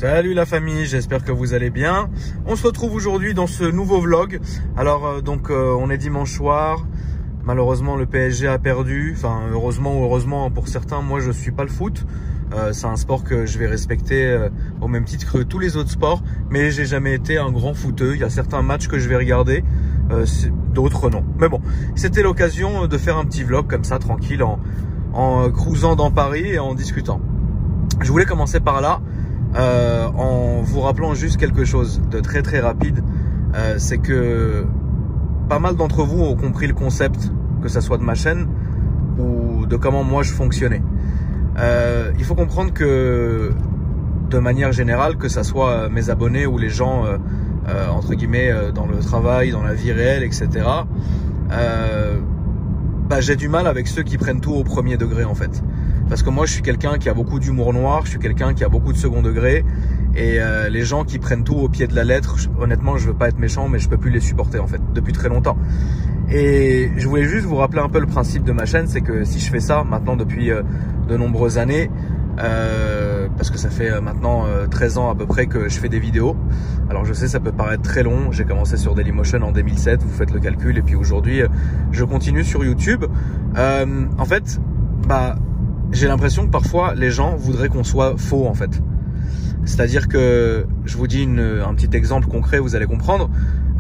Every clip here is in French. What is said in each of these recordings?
Salut la famille, j'espère que vous allez bien. On se retrouve aujourd'hui dans ce nouveau vlog. Alors on est dimanche soir. Malheureusement le PSG a perdu. Enfin heureusement ou heureusement pour certains, moi je suis pas le foot. C'est un sport que je vais respecter au même titre que tous les autres sports. Mais j'ai jamais été un grand footeux. Il y a certains matchs que je vais regarder, d'autres non. Mais bon, c'était l'occasion de faire un petit vlog comme ça, tranquille, en cruisant dans Paris et en discutant. Je voulais commencer par là. En vous rappelant juste quelque chose de très très rapide, c'est que pas mal d'entre vous ont compris le concept, que ça soit de ma chaîne ou de comment moi je fonctionnais. Il faut comprendre que de manière générale, que ça soit mes abonnés ou les gens entre guillemets dans le travail, dans la vie réelle, etc. J'ai du mal avec ceux qui prennent tout au premier degré en fait. Parce que moi je suis quelqu'un qui a beaucoup d'humour noir, je suis quelqu'un qui a beaucoup de second degré. Et les gens qui prennent tout au pied de la lettre, honnêtement je veux pas être méchant, mais je peux plus les supporter en fait, depuis très longtemps. Et je voulais juste vous rappeler un peu le principe de ma chaîne, c'est que si je fais ça maintenant depuis de nombreuses années, parce que ça fait maintenant 13 ans à peu près que je fais des vidéos. Alors je sais ça peut paraître très long, j'ai commencé sur Dailymotion en 2007, vous faites le calcul, et puis aujourd'hui je continue sur YouTube. En fait, j'ai l'impression que parfois les gens voudraient qu'on soit faux en fait. C'est-à-dire que, je vous dis un petit exemple concret, vous allez comprendre.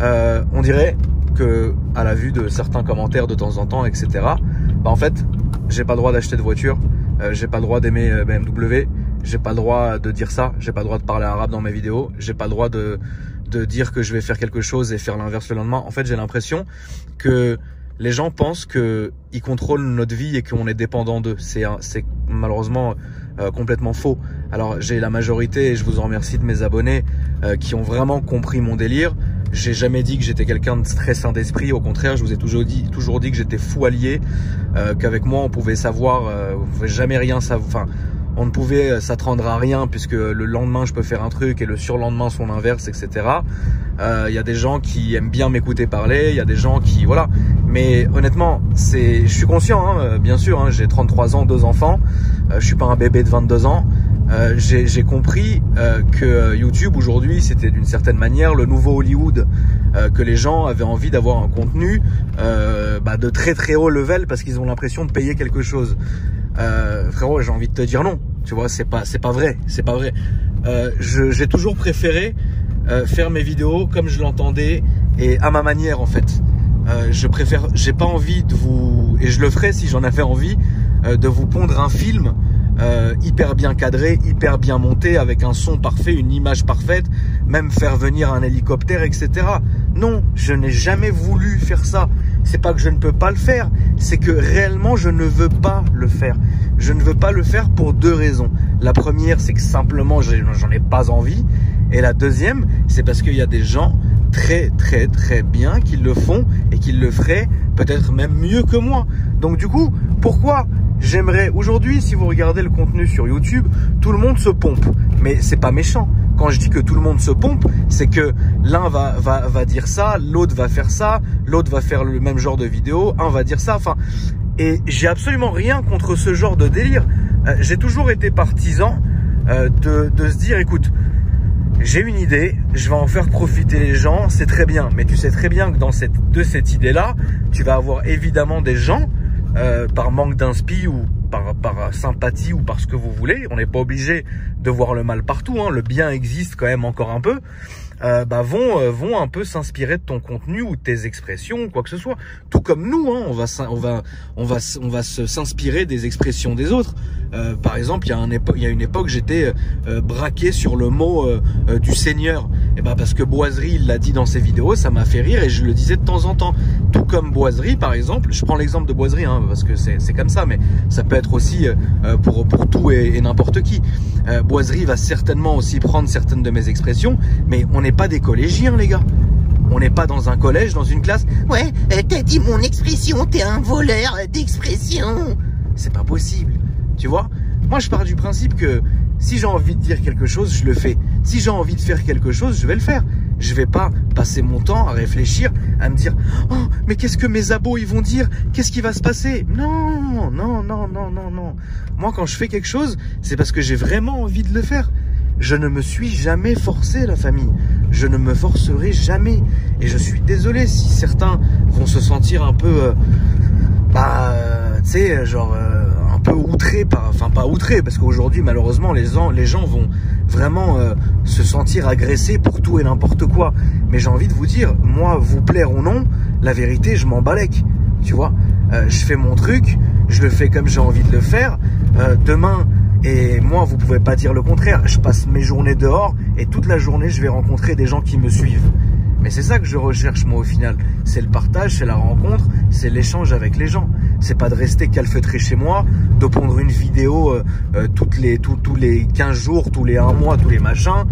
On dirait que à la vue de certains commentaires de temps en temps, etc. En fait, j'ai pas le droit d'acheter de voiture, j'ai pas le droit d'aimer BMW, j'ai pas le droit de dire ça, j'ai pas le droit de parler arabe dans mes vidéos, j'ai pas le droit de dire que je vais faire quelque chose et faire l'inverse le lendemain. En fait, j'ai l'impression que les gens pensent qu'ils contrôlent notre vie et qu'on est dépendant d'eux. C'est malheureusement complètement faux. Alors j'ai la majorité, et je vous en remercie, de mes abonnés qui ont vraiment compris mon délire. J'ai jamais dit que j'étais quelqu'un de très sain d'esprit. Au contraire, je vous ai toujours dit que j'étais fou allié, qu'avec moi on pouvait savoir, on pouvait jamais rien savoir. Enfin, on ne pouvait s'attendre à rien puisque le lendemain je peux faire un truc et le surlendemain son inverse, etc. Il y a des gens qui aiment bien m'écouter parler, il y a des gens qui voilà. Mais honnêtement, je suis conscient, bien sûr, j'ai 33 ans, 2 enfants, je suis pas un bébé de 22 ans. J'ai compris que YouTube aujourd'hui c'était d'une certaine manière le nouveau Hollywood, que les gens avaient envie d'avoir un contenu de très très haut level parce qu'ils ont l'impression de payer quelque chose. Frérot, j'ai envie de te dire non, tu vois, c'est pas vrai, c'est pas vrai. J'ai toujours préféré faire mes vidéos comme je l'entendais et à ma manière en fait. J'ai pas envie de vous, et je le ferai si j'en avais envie, de vous pondre un film hyper bien cadré, hyper bien monté, avec un son parfait, une image parfaite, même faire venir un hélicoptère, etc. Non, je n'ai jamais voulu faire ça. C'est pas que je ne peux pas le faire, c'est que réellement je ne veux pas le faire. Je ne veux pas le faire pour 2 raisons. La première, c'est que simplement j'en ai pas envie. Et la deuxième, c'est parce qu'il y a des gens très très très bien qui le font et qui le feraient peut-être même mieux que moi. Donc du coup, pourquoi j'aimerais aujourd'hui, si vous regardez le contenu sur YouTube, tout le monde se pompe. Mais c'est pas méchant. Quand je dis que tout le monde se pompe, c'est que l'un va dire ça, l'autre va faire ça, l'autre va faire le même genre de vidéo, un va dire ça. Enfin, et j'ai absolument rien contre ce genre de délire. J'ai toujours été partisan de se dire, écoute, j'ai une idée, je vais en faire profiter les gens, c'est très bien. Mais tu sais très bien que de cette idée-là, tu vas avoir évidemment des gens, par manque d'inspi ou par sympathie ou par ce que vous voulez, on n'est pas obligé de voir le mal partout, le bien existe quand même encore un peu, vont un peu s'inspirer de ton contenu ou de tes expressions, quoi que ce soit. Tout comme nous, on va s'inspirer des expressions des autres. Par exemple, il y a une époque, j'étais braqué sur le mot du Seigneur. Et parce que Boiserie, il l'a dit dans ses vidéos, ça m'a fait rire et je le disais de temps en temps. Tout comme Boiserie, par exemple, je prends l'exemple de Boiserie, parce que c'est comme ça, mais ça peut être aussi pour tout et n'importe qui. Boiserie va certainement aussi prendre certaines de mes expressions, mais on n'est pas des collégiens, les gars. On n'est pas dans un collège, dans une classe. Ouais, t'as dit mon expression, t'es un voleur d'expression. C'est pas possible, tu vois. Moi, je pars du principe que si j'ai envie de dire quelque chose, je le fais. Si j'ai envie de faire quelque chose, je vais le faire. Je vais pas passer mon temps à réfléchir, à me dire « Oh, mais qu'est-ce que mes abos ils vont dire? Qu'est-ce qui va se passer ?» Non, non, non, non, non, non. Moi, quand je fais quelque chose, c'est parce que j'ai vraiment envie de le faire. Je ne me suis jamais forcé, la famille. Je ne me forcerai jamais. Et je suis désolé si certains vont se sentir un peu, tu sais, genre un peu outrés, enfin pas outrés, parce qu'aujourd'hui, malheureusement, les gens vont vraiment se sentir agressés pour tout et n'importe quoi. Mais j'ai envie de vous dire, moi, vous plaire ou non, la vérité, je m'en balèque. Tu vois, je fais mon truc, je le fais comme j'ai envie de le faire. Demain, et moi, vous pouvez pas dire le contraire. Je passe mes journées dehors et toute la journée, je vais rencontrer des gens qui me suivent. Mais c'est ça que je recherche, moi, au final. C'est le partage, c'est la rencontre, c'est l'échange avec les gens. C'est pas de rester calfeutré chez moi, de pondre une vidéo tous les 15 jours, tous les 1 mois, tous les machins,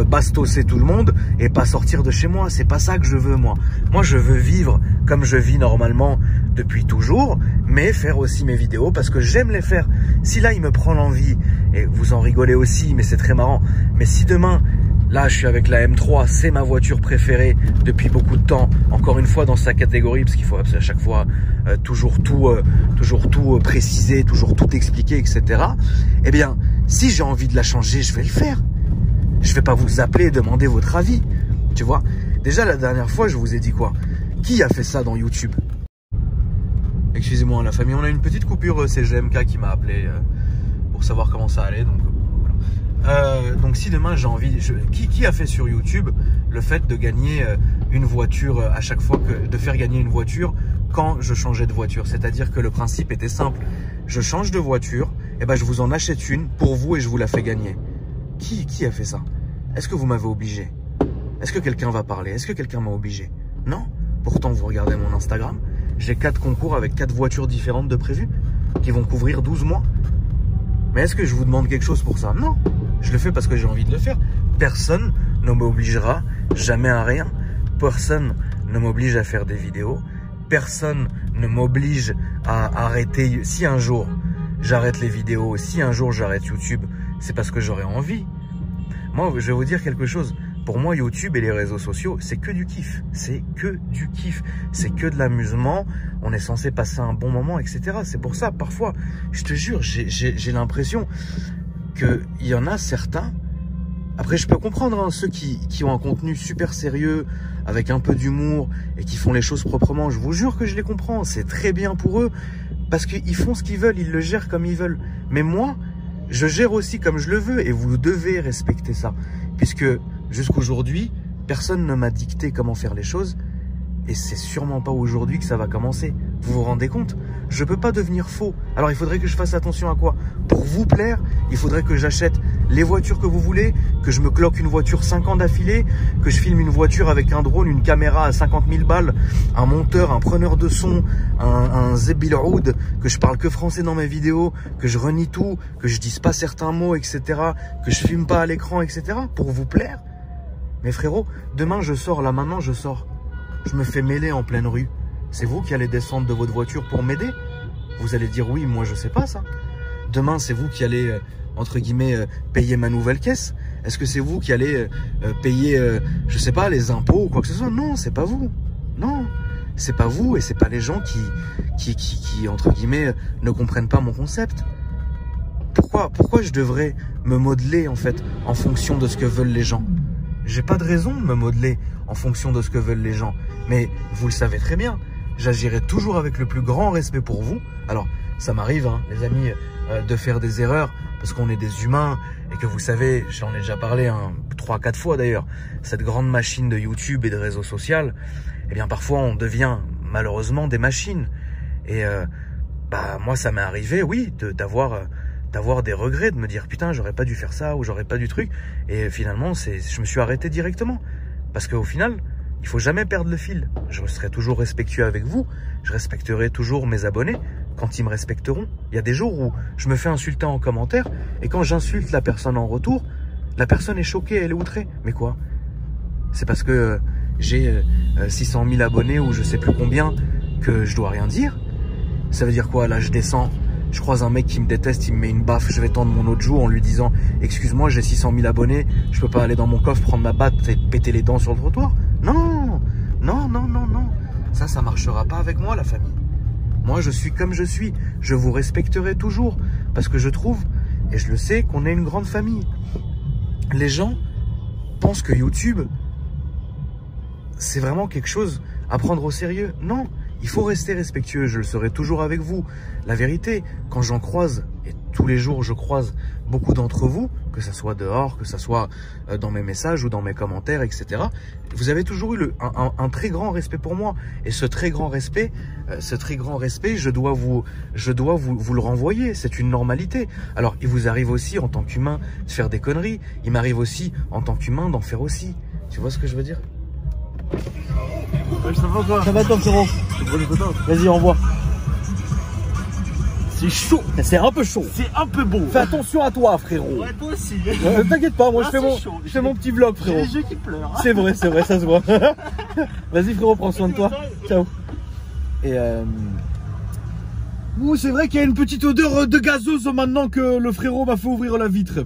bastosser tout le monde et pas sortir de chez moi. C'est pas ça que je veux, moi. Moi, je veux vivre comme je vis normalement depuis toujours, mais faire aussi mes vidéos parce que j'aime les faire. Si là, il me prend l'envie, et vous en rigolez aussi, mais c'est très marrant, mais si demain, là, je suis avec la M3, c'est ma voiture préférée depuis beaucoup de temps. Encore une fois, dans sa catégorie, parce qu'il faut à chaque fois toujours tout préciser, toujours tout expliquer, etc. Eh bien, si j'ai envie de la changer, je vais le faire. Je vais pas vous appeler et demander votre avis. Tu vois, déjà, la dernière fois, je vous ai dit quoi? Qui a fait ça dans YouTube? Excusez-moi, la famille, on a une petite coupure, c'est GMK qui m'a appelé pour savoir comment ça allait, donc... donc si demain j'ai envie, qui a fait sur YouTube le fait de gagner une voiture à chaque fois, de faire gagner une voiture quand je changeais de voiture? C'est-à-dire que le principe était simple, je change de voiture, et ben je vous en achète une pour vous et je vous la fais gagner. Qui a fait ça? Est-ce que vous m'avez obligé? Est-ce que quelqu'un va parler? Est-ce que quelqu'un m'a obligé? Non. Pourtant vous regardez mon Instagram, j'ai 4 concours avec 4 voitures différentes de prévues qui vont couvrir 12 mois. Mais est-ce que je vous demande quelque chose pour ça? Non. Je le fais parce que j'ai envie de le faire. Personne ne m'obligera jamais à rien. Personne ne m'oblige à faire des vidéos. Personne ne m'oblige à arrêter. Si un jour j'arrête les vidéos, si un jour j'arrête YouTube, c'est parce que j'aurais envie. Moi, je vais vous dire quelque chose. Pour moi, YouTube et les réseaux sociaux, c'est que du kiff. C'est que du kiff. C'est que de l'amusement. On est censé passer un bon moment, etc. C'est pour ça, parfois, je te jure, j'ai l'impression qu'il y en a certains. Après, je peux comprendre hein, ceux qui ont un contenu super sérieux, avec un peu d'humour et qui font les choses proprement. Je vous jure que je les comprends. C'est très bien pour eux parce qu'ils font ce qu'ils veulent. Ils le gèrent comme ils veulent. Mais moi, je gère aussi comme je le veux et vous devez respecter ça. Puisque jusqu'aujourd'hui, personne ne m'a dicté comment faire les choses. Et c'est sûrement pas aujourd'hui que ça va commencer. Vous vous rendez compte? Je peux pas devenir faux. Alors il faudrait que je fasse attention à quoi? Pour vous plaire, il faudrait que j'achète les voitures que vous voulez, que je me cloque une voiture 5 ans d'affilée, que je filme une voiture avec un drone, une caméra à 50 000 balles, un monteur, un preneur de son, un Zebil Oud, que je parle que français dans mes vidéos, que je renie tout, que je dise pas certains mots, etc., que je filme pas à l'écran, etc. Pour vous plaire? Mais frérot, demain je sors, là maintenant je sors. Je me fais mêler en pleine rue. C'est vous qui allez descendre de votre voiture pour m'aider? Vous allez dire oui, moi je sais pas ça. Demain, c'est vous qui allez, entre guillemets, payer ma nouvelle caisse? Est-ce que c'est vous qui allez payer, je sais pas, les impôts ou quoi que ce soit? Non, c'est pas vous. Non, c'est pas vous et c'est pas les gens qui, entre guillemets, ne comprennent pas mon concept. Pourquoi je devrais me modeler, en fait, en fonction de ce que veulent les gens? J'ai pas de raison de me modeler en fonction de ce que veulent les gens. Mais vous le savez très bien, j'agirai toujours avec le plus grand respect pour vous. Alors, ça m'arrive, hein, les amis, de faire des erreurs parce qu'on est des humains et que vous savez, j'en ai déjà parlé 3-4 fois d'ailleurs, cette grande machine de YouTube et de réseaux sociaux, eh bien parfois on devient malheureusement des machines. Et moi, ça m'est arrivé, oui, d'avoir des regrets, de me dire putain j'aurais pas dû faire ça ou j'aurais pas dû truc, et finalement je me suis arrêté directement parce qu'au final il faut jamais perdre le fil. Je serai toujours respectueux avec vous, je respecterai toujours mes abonnés quand ils me respecteront. Il y a des jours où je me fais insulter en commentaire et quand j'insulte la personne en retour, la personne est choquée, elle est outrée. Mais quoi? C'est parce que j'ai 600 000 abonnés ou je sais plus combien que je dois rien dire? Ça veut dire quoi? Là je descends, je croise un mec qui me déteste, il me met une baffe, je vais tendre mon autre joue en lui disant « Excuse-moi, j'ai 600 000 abonnés, je peux pas aller dans mon coffre, prendre ma batte et péter les dents sur le trottoir. » Non, non, non, non, non. Ça marchera pas avec moi, la famille. Moi, je suis comme je suis. Je vous respecterai toujours parce que je trouve, et je le sais, qu'on est une grande famille. les gens pensent que YouTube, c'est vraiment quelque chose à prendre au sérieux. Non, il faut rester respectueux, je le serai toujours avec vous. La vérité, quand j'en croise, et tous les jours je croise beaucoup d'entre vous, que ça soit dehors, que ça soit dans mes messages ou dans mes commentaires, etc. Vous avez toujours eu un très grand respect pour moi. Et ce très grand respect, je dois vous le renvoyer. C'est une normalité. Alors, il vous arrive aussi en tant qu'humain de faire des conneries. Il m'arrive aussi en tant qu'humain d'en faire aussi. Tu vois ce que je veux dire? Ça va quoi? Ça va toi frérot? Vas-y, au revoir. C'est chaud. C'est un peu chaud. C'est un peu beau. Fais attention à toi frérot. Ouais, toi aussi. T'inquiète pas, moi Ah, je fais mon petit vlog J'ai frérot. les yeux qui pleurent. Hein. C'est vrai, ça se voit. Vas-y frérot, prends soin de toi. Ciao. Et c'est vrai qu'il y a une petite odeur de gazeuse maintenant que le frérot m'a fait ouvrir la vitre.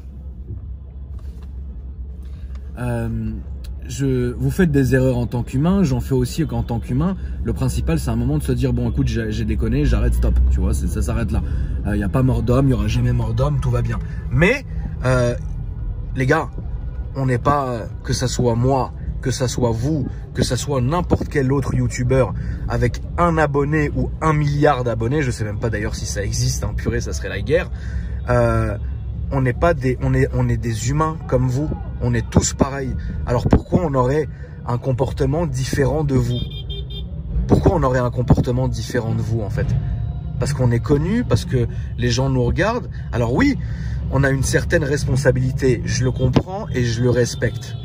Vous faites des erreurs en tant qu'humain, j'en fais aussi en tant qu'humain. Le principal, c'est un moment de se dire, bon écoute, j'ai déconné, j'arrête, stop. Tu vois, ça s'arrête là. Il n'y a pas mort d'homme, il n'y aura jamais mort d'homme, tout va bien. Mais, les gars, on n'est pas, que ça soit moi, que ça soit vous, que ça soit n'importe quel autre youtubeur avec 1 abonné ou 1 milliard d'abonnés, je sais même pas d'ailleurs si ça existe, hein, purée, ça serait la guerre. On n'est pas on est des humains comme vous. On est tous pareils. Alors pourquoi on aurait un comportement différent de vous? Pourquoi on aurait un comportement différent de vous en fait? Parce qu'on est connu, parce que les gens nous regardent. Alors oui, on a une certaine responsabilité. Je le comprends et je le respecte.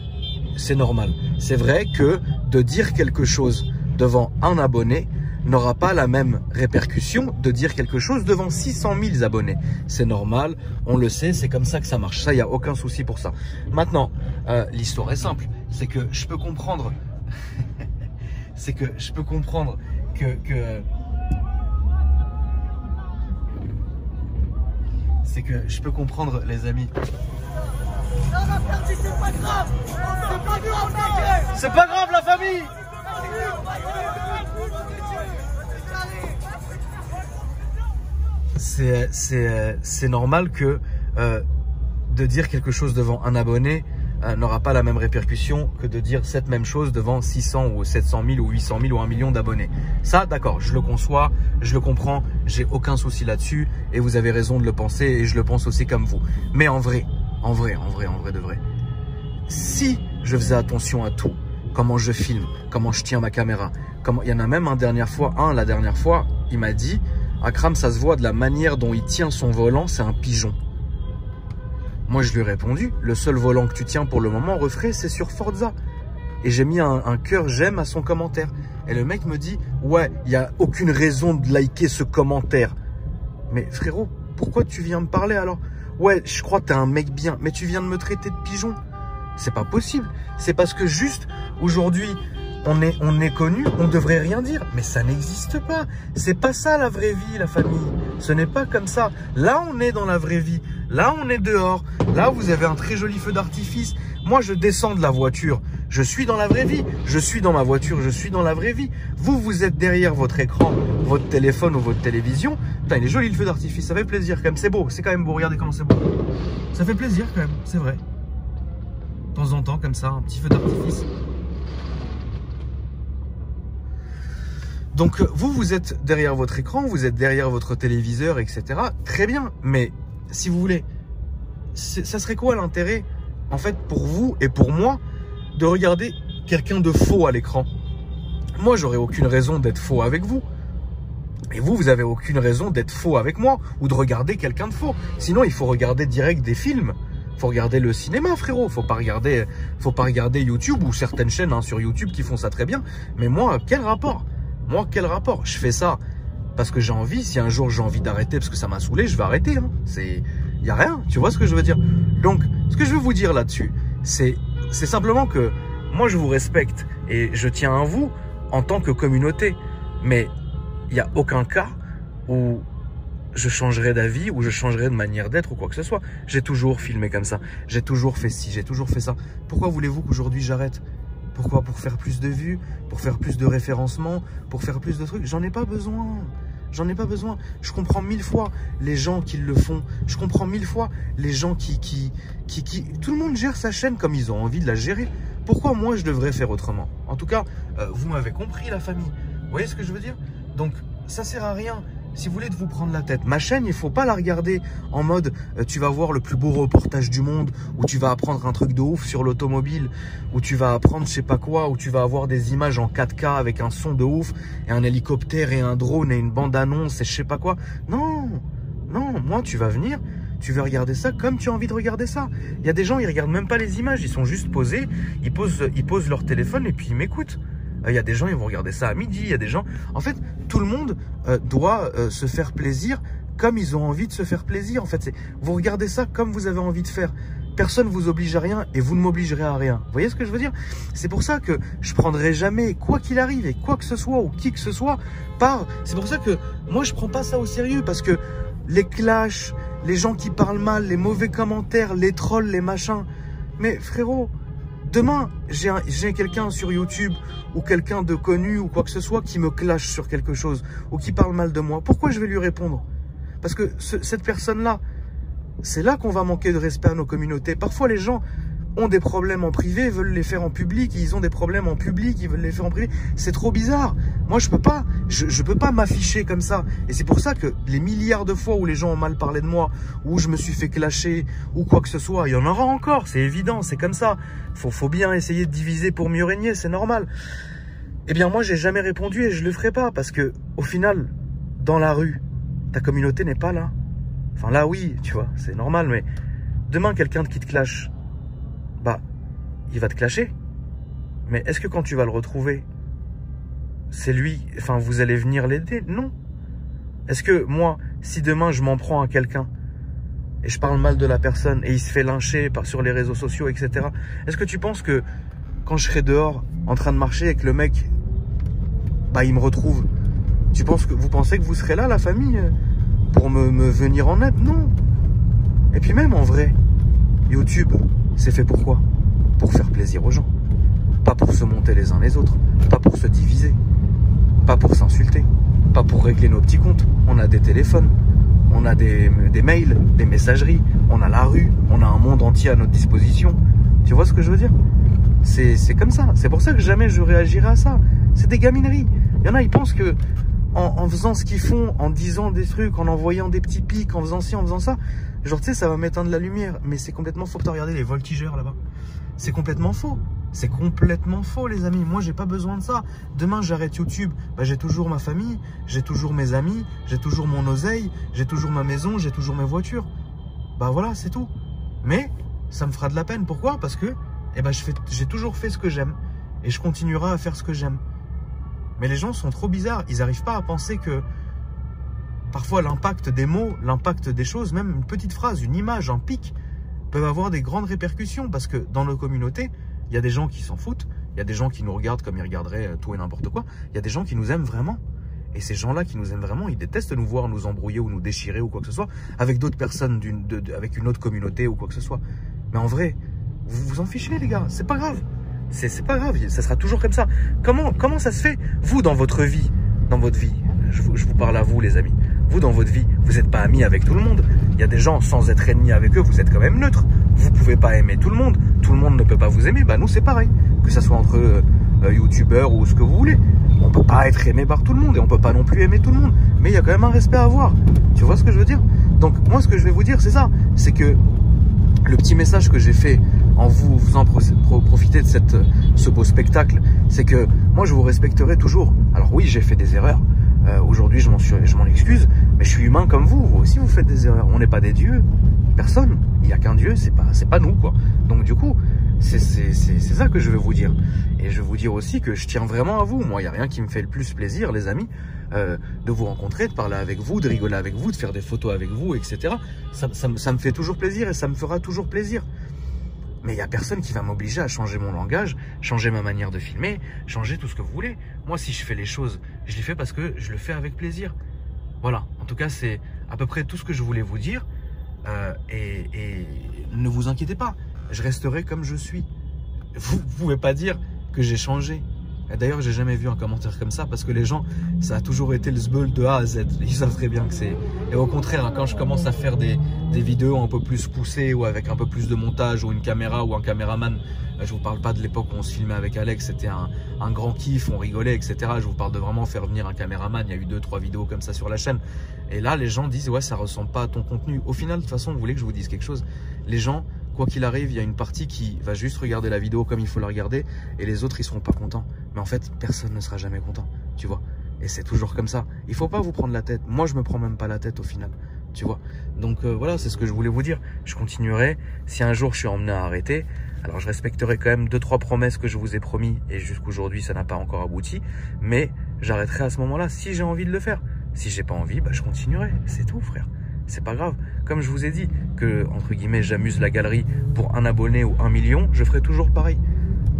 C'est normal. C'est vrai que de dire quelque chose devant un abonné n'aura pas la même répercussion de dire quelque chose devant 600 000 abonnés. C'est normal, on le sait, c'est comme ça que ça marche. Ça, il n'y a aucun souci pour ça. Maintenant, l'histoire est simple. C'est que je peux comprendre... c'est que je peux comprendre c'est que je peux comprendre, les amis. C'est pas grave, la famille. C'est normal que de dire quelque chose devant un abonné n'aura pas la même répercussion que de dire cette même chose devant 600 ou 700 000 ou 800 000 ou 1 million d'abonnés. Ça, d'accord, je le conçois, je le comprends, j'ai aucun souci là-dessus et vous avez raison de le penser et je le pense aussi comme vous. Mais en vrai de vrai, si je faisais attention à tout, comment je filme, comment je tiens ma caméra, comment... Il y en a même la dernière fois, il m'a dit, Akram, ça se voit de la manière dont il tient son volant, c'est un pigeon. Moi, je lui ai répondu, le seul volant que tu tiens pour le moment, refrais, c'est sur Forza. Et j'ai mis un cœur j'aime à son commentaire. Et le mec me dit, ouais, il n'y a aucune raison de liker ce commentaire. Mais frérot, pourquoi tu viens me parler alors? Ouais, je crois que t'es un mec bien, mais tu viens de me traiter de pigeon. C'est pas possible. C'est parce que juste, aujourd'hui, on est connu, on devrait rien dire. Mais ça n'existe pas. C'est pas ça la vraie vie, la famille. Ce n'est pas comme ça. Là, on est dans la vraie vie. Là, on est dehors. Là, vous avez un très joli feu d'artifice. Moi, je descends de la voiture. Je suis dans la vraie vie. Je suis dans ma voiture. Je suis dans la vraie vie. Vous, vous êtes derrière votre écran, votre téléphone ou votre télévision. Putain, il est joli le feu d'artifice. Ça fait plaisir quand même. C'est beau. C'est quand même beau. Regardez comment c'est beau. Ça fait plaisir quand même. C'est vrai. De temps en temps, comme ça, un petit feu d'artifice. Donc, vous êtes derrière votre écran, vous êtes derrière votre téléviseur, etc. Très bien, mais si vous voulez, ça serait quoi l'intérêt, en fait, pour vous et pour moi, de regarder quelqu'un de faux à l'écran? Moi, j'aurais aucune raison d'être faux avec vous. Et vous, vous avez aucune raison d'être faux avec moi ou de regarder quelqu'un de faux. Sinon, il faut regarder direct des films. Faut regarder le cinéma, frérot. Faut pas regarder YouTube ou certaines chaînes hein, sur YouTube qui font ça très bien. Mais moi, quel rapport? Moi, quel rapport? Je fais ça parce que j'ai envie. Si un jour j'ai envie d'arrêter parce que ça m'a saoulé, je vais arrêter. Hein. Y a rien. Tu vois ce que je veux dire? Donc, ce que je veux vous dire là-dessus, c'est simplement que moi, je vous respecte et je tiens à vous en tant que communauté. Mais il n'y a aucun cas où je changerai d'avis ou je changerai de manière d'être ou quoi que ce soit. J'ai toujours filmé comme ça. J'ai toujours fait ci, j'ai toujours fait ça. Pourquoi voulez-vous qu'aujourd'hui j'arrête? Pourquoi? Pour faire plus de vues, pour faire plus de référencement, pour faire plus de trucs? J'en ai pas besoin. J'en ai pas besoin. Je comprends 1000 fois les gens qui le font. Je comprends 1000 fois les gens qui... Tout le monde gère sa chaîne comme ils ont envie de la gérer. Pourquoi moi, je devrais faire autrement? En tout cas, vous m'avez compris, la famille. Vous voyez ce que je veux dire? Donc, ça sert à rien. Si vous voulez de vous prendre la tête, ma chaîne, il faut pas la regarder en mode tu vas voir le plus beau reportage du monde, où tu vas apprendre un truc de ouf sur l'automobile, où tu vas apprendre je sais pas quoi, où tu vas avoir des images en 4K avec un son de ouf, et un hélicoptère et un drone et une bande-annonce et je sais pas quoi. Non, non, moi tu vas venir, tu veux regarder ça comme tu as envie de regarder ça. Il y a des gens, ils regardent même pas les images, ils sont juste posés, ils posent leur téléphone et puis ils m'écoutent. Il y a des gens, ils vont regarder ça à midi. Il y a des gens... En fait, tout le monde doit se faire plaisir comme ils ont envie de se faire plaisir. En fait, vous regardez ça comme vous avez envie de faire. Personne ne vous oblige à rien et vous ne m'obligerez à rien. Vous voyez ce que je veux dire? C'est pour ça que je prendrai jamais, quoi qu'il arrive et quoi que ce soit ou qui que ce soit, C'est pour ça que moi, je prends pas ça au sérieux parce que les clashs, les gens qui parlent mal, les mauvais commentaires, les trolls, les machins... Mais frérot... Demain, j'ai quelqu'un sur YouTube ou quelqu'un de connu ou quoi que ce soit qui me clash sur quelque chose ou qui parle mal de moi. Pourquoi je vais lui répondre? Parce que cette personne-là, c'est là qu'on va manquer de respect à nos communautés. Parfois, les gens ont des problèmes en privé, veulent les faire en public. Ils ont des problèmes en public, ils veulent les faire en privé. C'est trop bizarre. Moi, je peux pas m'afficher comme ça. Et c'est pour ça que les milliards de fois où les gens ont mal parlé de moi, où je me suis fait clasher, ou quoi que ce soit, il y en aura encore. C'est évident, c'est comme ça. Faut bien essayer de diviser pour mieux régner, c'est normal. Eh bien, moi, j'ai jamais répondu et je le ferai pas parce que, au final, dans la rue, ta communauté n'est pas là. Enfin, là, oui, tu vois, c'est normal, mais demain, quelqu'un qui te clash, bah, il va te clasher. Mais est-ce que quand tu vas le retrouver, c'est lui, enfin, vous allez venir l'aider? Non. Est-ce que moi, si demain je m'en prends à quelqu'un et je parle mal de la personne et il se fait lyncher sur les réseaux sociaux, etc. Est-ce que tu penses que quand je serai dehors en train de marcher et que le mec, bah, il me retrouve, vous pensez que vous serez là, la famille, pour me venir en aide? Non. Et puis même en vrai, YouTube, c'est fait pour quoi? Pour faire plaisir aux gens. Pas pour se monter les uns les autres. Pas pour se diviser. Pas pour s'insulter. Pas pour régler nos petits comptes. On a des téléphones. On a des mails, des messageries. On a la rue. On a un monde entier à notre disposition. Tu vois ce que je veux dire? C'est comme ça. C'est pour ça que jamais je réagirai à ça. C'est des gamineries. Il y en a, ils pensent que en faisant ce qu'ils font, en disant des trucs, en envoyant des petits pics, en faisant ci, en faisant ça, genre, tu sais, ça va m'éteindre la lumière. Mais c'est complètement faux. Regardez les voltigeurs là-bas. C'est complètement faux. C'est complètement faux, les amis. Moi, j'ai pas besoin de ça. Demain, j'arrête YouTube. Bah, j'ai toujours ma famille, j'ai toujours mes amis, j'ai toujours mon oseille, j'ai toujours ma maison, j'ai toujours mes voitures. Bah voilà, c'est tout. Mais ça me fera de la peine. Pourquoi? Parce que eh ben, j'ai toujours fait ce que j'aime. Et je continuerai à faire ce que j'aime. Mais les gens sont trop bizarres. Ils n'arrivent pas à penser que parfois l'impact des mots, l'impact des choses, même une petite phrase, une image, un pic, peuvent avoir des grandes répercussions. Parce que dans nos communautés, il y a des gens qui s'en foutent. Il y a des gens qui nous regardent comme ils regarderaient tout et n'importe quoi. Il y a des gens qui nous aiment vraiment. Et ces gens-là qui nous aiment vraiment, ils détestent nous voir nous embrouiller ou nous déchirer ou quoi que ce soit avec d'autres personnes, avec une autre communauté ou quoi que ce soit. Mais en vrai, vous vous en fichez, les gars. C'est pas grave. C'est pas grave. Ça sera toujours comme ça. Comment ça se fait, vous, dans votre vie, je vous parle à vous, les amis. Vous, dans votre vie, vous n'êtes pas amis avec tout le monde. Il y a des gens, sans être ennemis avec eux, vous êtes quand même neutre. Vous pouvez pas aimer tout le monde. Tout le monde ne peut pas vous aimer. Bah, nous, c'est pareil. Que ça soit entre youtubeurs ou ce que vous voulez. On peut pas être aimé par tout le monde et on peut pas non plus aimer tout le monde. Mais il y a quand même un respect à avoir. Tu vois ce que je veux dire? Donc, moi, ce que je vais vous dire, c'est ça. C'est que le petit message que j'ai fait en vous faisant profiter de ce beau spectacle, c'est que moi, je vous respecterai toujours. Alors oui, j'ai fait des erreurs. Aujourd'hui, je m'en excuse, mais je suis humain comme vous. Vous aussi, vous faites des erreurs. On n'est pas des dieux. Personne. Il n'y a qu'un Dieu, c'est pas nous, quoi. Donc, du coup, c'est ça que je veux vous dire. Et je veux vous dire aussi que je tiens vraiment à vous. Moi, il n'y a rien qui me fait le plus plaisir, les amis, de vous rencontrer, de parler avec vous, de rigoler avec vous, de faire des photos avec vous, etc. Ça me fait toujours plaisir et ça me fera toujours plaisir. Mais il n'y a personne qui va m'obliger à changer mon langage, changer ma manière de filmer, changer tout ce que vous voulez. Moi, si je fais les choses, je les fais parce que je le fais avec plaisir. Voilà. En tout cas, c'est à peu près tout ce que je voulais vous dire. Et ne vous inquiétez pas, je resterai comme je suis. Vous ne pouvez pas dire que j'ai changé. Et d'ailleurs, j'ai jamais vu un commentaire comme ça parce que les gens, ça a toujours été le zbeul de A à Z. Ils savent très bien que c'est... Et au contraire, hein, quand je commence à faire des vidéos un peu plus poussées ou avec un peu plus de montage ou une caméra ou un caméraman, je vous parle pas de l'époque où on se filmait avec Alex, c'était un grand kiff, on rigolait, etc. Je vous parle de vraiment faire venir un caméraman. Il y a eu 2-3 vidéos comme ça sur la chaîne. Et là, les gens disent, ouais, ça ressemble pas à ton contenu. Au final, de toute façon, vous voulez que je vous dise quelque chose? Les gens, quoi qu'il arrive, il y a une partie qui va juste regarder la vidéo comme il faut la regarder et les autres, ils seront pas contents. Mais en fait, personne ne sera jamais content, tu vois. Et c'est toujours comme ça. Il faut pas vous prendre la tête. Moi, je me prends même pas la tête au final, tu vois. Donc voilà, c'est ce que je voulais vous dire. Je continuerai. Si un jour je suis emmené à arrêter, alors je respecterai quand même 2-3 promesses que je vous ai promis et jusqu'aujourd'hui, ça n'a pas encore abouti. Mais j'arrêterai à ce moment-là si j'ai envie de le faire. Si j'ai pas envie, bah je continuerai. C'est tout, frère. C'est pas grave. Comme je vous ai dit que, entre guillemets, j'amuse la galerie pour 1 abonné ou 1 million, je ferai toujours pareil.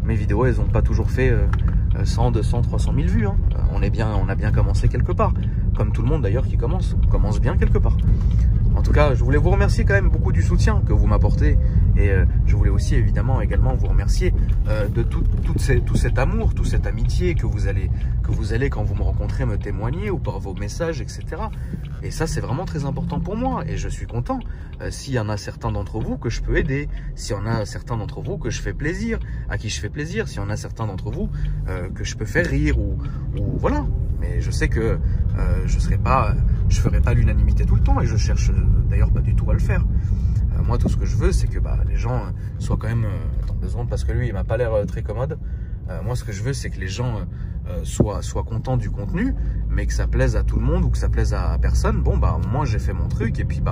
Mes vidéos, elles n'ont pas toujours fait 100, 200, 300 000 vues. Hein. On a bien commencé quelque part. Comme tout le monde d'ailleurs qui commence. On commence bien quelque part. En tout cas, je voulais vous remercier quand même beaucoup du soutien que vous m'apportez. Et je voulais aussi évidemment également vous remercier de tout cet amour, toute cette amitié que vous allez quand vous me rencontrez me témoigner ou par vos messages, etc. Et ça, c'est vraiment très important pour moi. Et je suis content s'il y en a certains d'entre vous que je peux aider, s'il y en a certains d'entre vous que je fais plaisir, à qui je fais plaisir, s'il y en a certains d'entre vous que je peux faire rire ou voilà. Mais je sais que je ferai pas l'unanimité tout le temps et je cherche d'ailleurs pas du tout à le faire. Moi, tout ce que je veux, c'est que les gens soient quand même... attends 2 secondes parce que lui, il m'a pas l'air très commode. Moi, ce que je veux, c'est que les gens soient contents du contenu, mais que ça plaise à tout le monde ou que ça plaise à personne. Bon, moi, j'ai fait mon truc et puis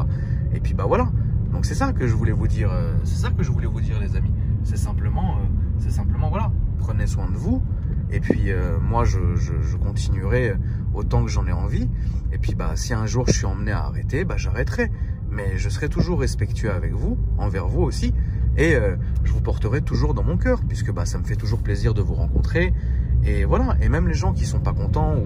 voilà. Donc, c'est ça que je voulais vous dire. C'est ça que je voulais vous dire, les amis. C'est simplement, voilà. Prenez soin de vous. Et puis, moi, je continuerai autant que j'en ai envie. Et puis, si un jour je suis emmené à arrêter, j'arrêterai. Mais je serai toujours respectueux avec vous, envers vous aussi. Et je vous porterai toujours dans mon cœur, puisque ça me fait toujours plaisir de vous rencontrer. Et voilà, et même les gens qui sont pas contents,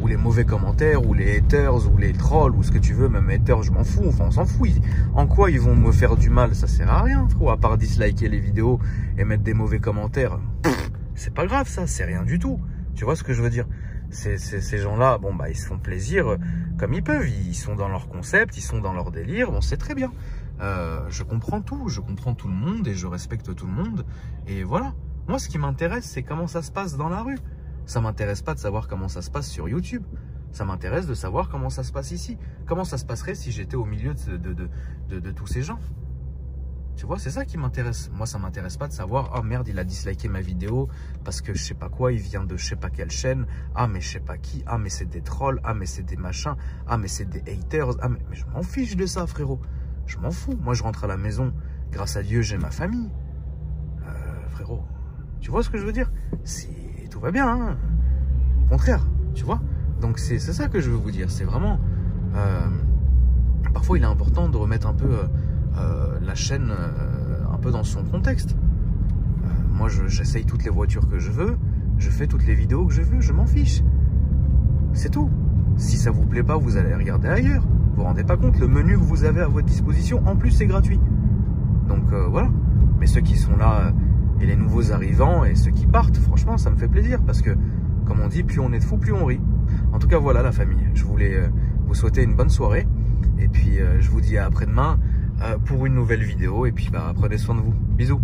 ou les mauvais commentaires, ou les haters, ou les trolls, ou ce que tu veux, même haters, je m'en fous, enfin on s'en fout. En quoi ils vont me faire du mal? Ça sert à rien, frérot, à part disliker les vidéos et mettre des mauvais commentaires. C'est pas grave ça, c'est rien du tout. Tu vois ce que je veux dire? Ces gens-là, ils se font plaisir comme ils peuvent. Ils sont dans leur concept, ils sont dans leur délire. Bon, c'est très bien. Je comprends tout le monde et je respecte tout le monde. Et voilà. Moi, ce qui m'intéresse, c'est comment ça se passe dans la rue. Ça m'intéresse pas de savoir comment ça se passe sur YouTube. Ça m'intéresse de savoir comment ça se passe ici. Comment ça se passerait si j'étais au milieu de tous ces gens. Tu vois, c'est ça qui m'intéresse. Moi, ça m'intéresse pas de savoir, oh merde, il a disliké ma vidéo parce que je sais pas quoi, il vient de je sais pas quelle chaîne. Ah, mais je sais pas qui. Ah, mais c'est des trolls. Ah, mais c'est des machins. Ah, mais c'est des haters. Ah, mais je m'en fiche de ça, frérot. Je m'en fous. Moi, je rentre à la maison. Grâce à Dieu, j'ai ma famille. Frérot, tu vois ce que je veux dire? Tout va bien, hein. Au contraire, tu vois. Donc, c'est ça que je veux vous dire. C'est vraiment... parfois, il est important de remettre un peu... la chaîne un peu dans son contexte. Moi, j'essaye toutes les voitures que je veux, je fais toutes les vidéos que je veux, je m'en fiche. C'est tout. Si ça vous plaît pas, vous allez regarder ailleurs. Vous vous rendez pas compte, le menu que vous avez à votre disposition, en plus, c'est gratuit. Donc voilà. Mais ceux qui sont là et les nouveaux arrivants et ceux qui partent, franchement, ça me fait plaisir parce que, comme on dit, plus on est de fous, plus on rit. En tout cas, voilà la famille. Je voulais vous souhaiter une bonne soirée et puis je vous dis à après-demain pour une nouvelle vidéo et puis prenez soin de vous. Bisous.